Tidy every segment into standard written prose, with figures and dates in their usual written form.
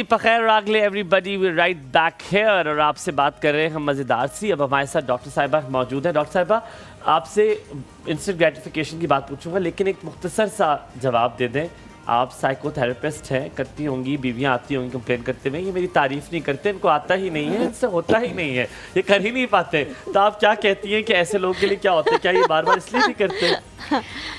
पखैर और अगले everybody we right back here और आपसे बात कर रहे हैं हम मज़ेदार सी। अब हमारे साथ डॉक्टर साहिबा मौजूद है। डॉक्टर साहिबा, आपसे इंस्टेंट ग्रेटिफिकेशन की बात पूछूंगा, लेकिन एक मुख्तसर सा जवाब दे दें। आप साइकोथेरेपिस्ट हैं, करती होंगी, बीवियाँ आती होंगी कंप्लेन करते हुए, ये मेरी तारीफ़ नहीं करते, इनको आता ही नहीं है, इनसे होता ही नहीं है, ये कर ही नहीं पाते। तो आप क्या कहती हैं कि ऐसे लोगों के लिए क्या होता है? क्या ये बार बार इसलिए नहीं करते?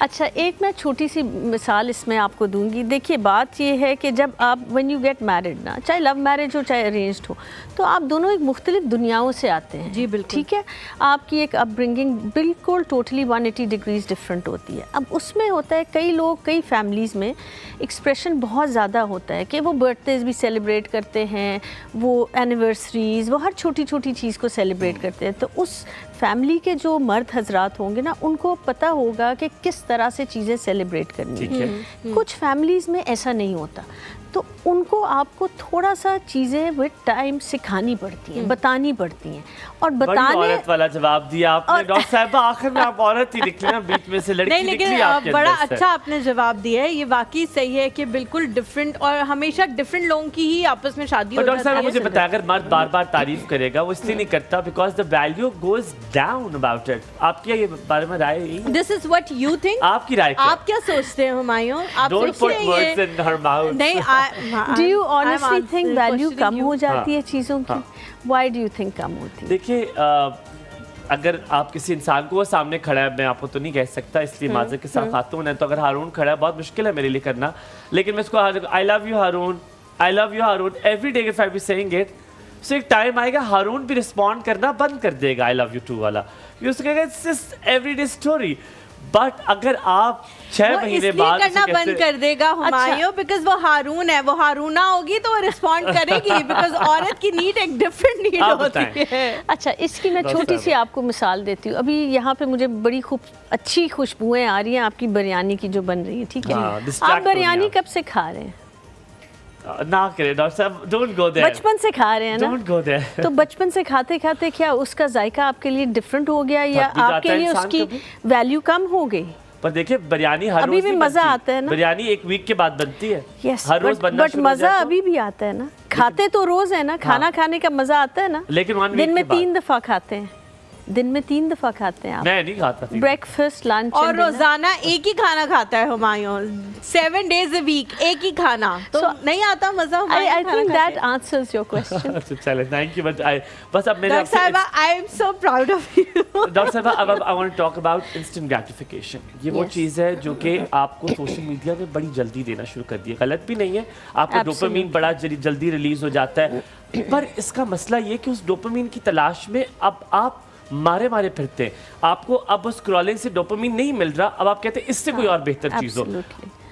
अच्छा, एक मैं छोटी सी मिसाल इसमें आपको दूंगी। देखिए, बात ये है कि जब आप व्हेन यू गेट मैरिड ना, चाहे लव मैरिज हो चाहे अरेंज्ड हो, तो आप दोनों एक मुख्तलिफ दुनियाओं से आते हैं। जी बिल्कुल, ठीक है। आपकी एक अपब्रिंगिंग बिल्कुल टोटली 180 डिग्रीज डिफरेंट होती है। अब उसमें होता है, कई लोग कई फैमिलीज़ में एक्सप्रेशन बहुत ज़्यादा होता है कि वो बर्थडेज भी सेलिब्रेट करते हैं, वो एनिवर्सरीज़, वो हर छोटी छोटी चीज़ को सेलिब्रेट करते हैं। तो उस फैमिली के जो मर्द हजरात होंगे ना, उनको पता होगा कि किस तरह से चीज़ें सेलिब्रेट करनी है। कुछ फैमिलीज़ में ऐसा नहीं होता, तो उनको आपको थोड़ा सा चीज़ें विद टाइम सिखानी पड़ती हैं, बतानी पड़ती हैं। और बताने औरत वाला जवाब दिया आपने डॉक्टर साहिबा, आखिर में आप औरत ही निकली ना, बीच में से लड़की नहीं, निकली लेकिन आपके बड़ा अंदर से। अच्छा आपने जवाब दिया है। ये वाकई सही है कि बिल्कुल डिफरेंट और हमेशा डिफरेंट लोगों की ही आपस में शादी हो डॉक्टर जाती साहब, मुझे है। बताया, अगर मर्द बार बार तारीफ करेगा, वो इसलिए नहीं करता because the value goes down about it. आपकी ये बारे में राय यही है? This is what you think. आपकी राय क्या? आप क्या सोचते हैं हुमायूं? आप Don't put सोचते words हैं in her mouth. नहीं, do you honestly think value कम हो जाती हाँ। है चीज़ों की? व्हाई डू यू थिंक कम होती है? देखिए, अगर आप किसी इंसान को, वो सामने खड़ा है, मैं आपको तो नहीं कह सकता, इसलिए माजर के साथ खातून है, तो अगर हारून खड़ा है, बहुत मुश्किल है मेरे लिए करना, लेकिन मैं इसको I love you Haroon, I love you Haroon every day if I be saying it, so एक टाइम आएगा हारून भी रिस्पॉन्ड करना बंद कर देगा आई लव यू टू वाला। ये उसको कहेगा it's just everyday story. But अगर आप 6 महीने बाद करना बंद कर देगा हुमायूं, बिकॉज वो हारून है, वो हारूना होगी तो वो रिस्पॉन्ड करेगी, बिकॉज औरत की नीड एक डिफरेंट नीड होती है। अच्छा, इसकी मैं छोटी सी आपको मिसाल देती हूँ। अभी यहाँ पे मुझे बड़ी अच्छी खुशबुएं आ रही हैं आपकी बिरयानी की जो बन रही है। ठीक है, आप बिरयानी कब से खा रहे हैं? ना करें डॉक्टर साहब, डोंट गो देयर। बचपन से खा रहे हैं ना? Don't go there. तो बचपन से खाते खाते क्या उसका जायका आपके लिए डिफरेंट हो गया, या आपके लिए उसकी वैल्यू कम हो गई? पर देखिए, बिरयानी हर अभी रोज भी नहीं मजा बनती। आता है ना? बिरयानी एक वीक के बाद बनती है। यस, हर रोज बनना बट मजा अभी भी आता है ना? खाते तो रोज है ना, खाना खाने का मजा आता है ना? लेकिन दिन में 3 दफा खाते हैं, दिन में 3 दफा खाते हैं आप। मैं नहीं खाता थी। ब्रेकफास्ट, लंच और रोजाना एक ही खाना खाता है हुमायूं, 7 days a week एक ही खाना, तो नहीं आता मजा। I think that answers your question. चले, थैंक यू। बस अब मेरे डॉक्टर साहिबा, I am so proud of you. Doctor साहिबा, अब I want to talk about instant gratification. ये वो चीज़ है जो कि आपको सोशल मीडिया में बड़ी जल्दी देना शुरू कर दिया। गलत भी नहीं है, आपका डोपामीन बड़ा जल्दी रिलीज हो जाता है, पर इसका मसला ये कि उस डोपामीन की तलाश में अब आप मारे फिरते हैं। आपको अब उस स्क्रॉलिंग से डोपामीन नहीं मिल रहा, अब आप कहते हैं इससे कोई और बेहतर चीज़ हो।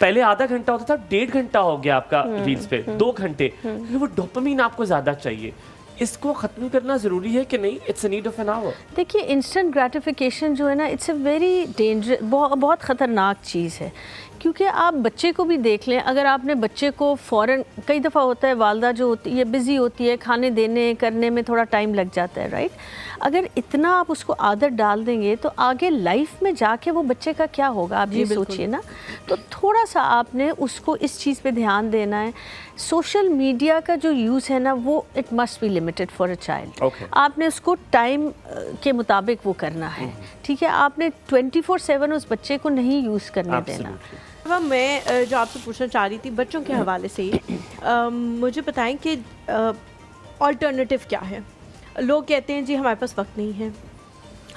पहले आधा घंटा होता था, 1.5 घंटा हो गया आपका रील्स पे, 2 घंटे। वो डोपामीन आपको ज़्यादा चाहिए, इसको ख़त्म करना ज़रूरी है कि नहीं? It's a need of an hour. देखिए, इंस्टेंट ग्रेटिफिकेशन जो है ना, इट्स अ वेरी डेंजर, बहुत ख़तरनाक चीज़ है। क्योंकि आप बच्चे को भी देख लें, अगर आपने बच्चे को फ़ौरन, कई दफ़ा होता है वालदा जो होती है बिज़ी होती है, खाने देने करने में थोड़ा टाइम लग जाता है, राइट? अगर इतना आप उसको आदत डाल देंगे तो आगे लाइफ में जाके वो बच्चे का क्या होगा, आप ये सोचिए ना। तो थोड़ा सा आपने उसको इस चीज़ पे ध्यान देना है। सोशल मीडिया का जो यूज़ है ना, वो it must be limited for a child. आपने उसको टाइम के मुताबिक वो करना है, ठीक है? आपने 24/7 उस बच्चे को नहीं यूज़ करने देना। मैं जो आपसे पूछना चाह रही थी बच्चों के हवाले से ही, मुझे बताएं कि ऑल्टरनेटिव क्या है? लोग कहते हैं जी हमारे पास वक्त नहीं है,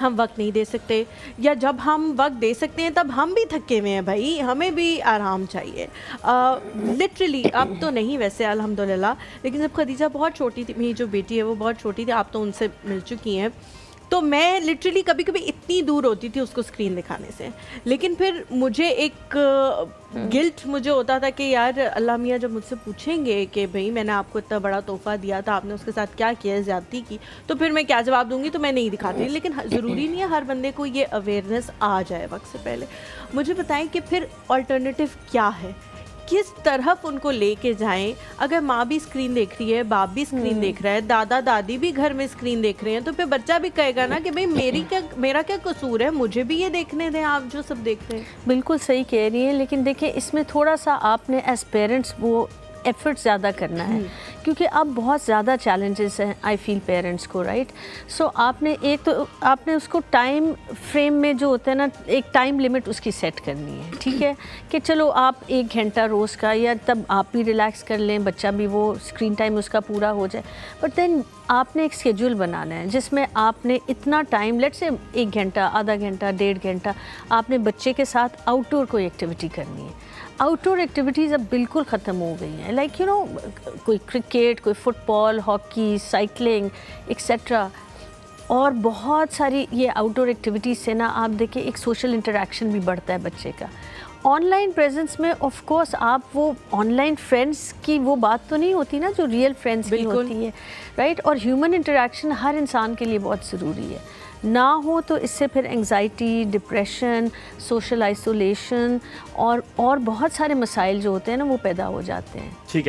हम वक्त नहीं दे सकते, या जब हम वक्त दे सकते हैं तब हम भी थके हुए हैं भाई, हमें भी आराम चाहिए। लिटरली अब तो नहीं वैसे अल्हम्दुलिल्लाह, लेकिन जब खदीजा बहुत छोटी थी, मेरी जो बेटी है वो बहुत छोटी थी, आप तो उनसे मिल चुकी हैं, तो मैं लिटरली कभी कभी इतनी दूर होती थी उसको स्क्रीन दिखाने से, लेकिन फिर मुझे एक गिल्ट मुझे होता था कि यार अल्लाह मियाँ जब मुझसे पूछेंगे कि भाई मैंने आपको इतना बड़ा तोहफ़ा दिया था, आपने उसके साथ क्या किया, ज़्यादती की, तो फिर मैं क्या जवाब दूंगी? तो मैं नहीं दिखाती। लेकिन ज़रूरी नहीं है हर बंदे को ये अवेयरनेस आ जाए वक्त से पहले। मुझे बताएं कि फिर अल्टरनेटिव क्या है, किस तरफ उनको लेके जाएं? अगर माँ भी स्क्रीन देख रही है, बाप भी स्क्रीन देख रहा है, दादा दादी भी घर में स्क्रीन देख रहे हैं, तो फिर बच्चा भी कहेगा ना कि भाई मेरा क्या कसूर है, मुझे भी ये देखने दें आप जो सब देख रहे हैं। बिल्कुल सही कह रही हैं, लेकिन देखिए इसमें थोड़ा सा आपने एज पेरेंट्स वो एफर्ट ज़्यादा करना है, क्योंकि अब बहुत ज़्यादा चैलेंजेस हैं आई फील पेरेंट्स को, राइट। सो आपने एक तो आपने उसको टाइम फ्रेम में जो होता है ना, एक टाइम लिमिट उसकी सेट करनी है, ठीक है, कि चलो आप 1 घंटा रोज़ का, या तब आप भी रिलैक्स कर लें, बच्चा भी वो स्क्रीन टाइम उसका पूरा हो जाए। बट देन आपने एक शेड्यूल बनाना है जिसमें आपने इतना टाइम, लेट्स से 1 घंटा, आधा घंटा, 1.5 घंटा आपने बच्चे के साथ आउटडोर कोई एक्टिविटी करनी है। आउटडोर एक्टिविटीज़ अब बिल्कुल ख़त्म हो गई हैं, लाइक यू नो कोई क्रिकेट, कोई फुटबॉल, हॉकी, साइकिलिंग एक्सेट्रा, और बहुत सारी ये आउटडोर एक्टिविटीज़ से ना आप देखिए एक सोशल इंटरेक्शन भी बढ़ता है बच्चे का। ऑनलाइन प्रेजेंस में ऑफ कोर्स आप वो ऑनलाइन फ्रेंड्स की वो बात तो नहीं होती ना जो रियल फ्रेंड्स की होती है, राइट। और ह्यूमन इंटरेक्शन हर इंसान के लिए बहुत ज़रूरी है, ना हो तो इससे फिर एंग्जाइटी, डिप्रेशन, सोशल आइसोलेशन और बहुत सारे मसाइल जो होते हैं ना वो पैदा हो जाते हैं। ठीक है।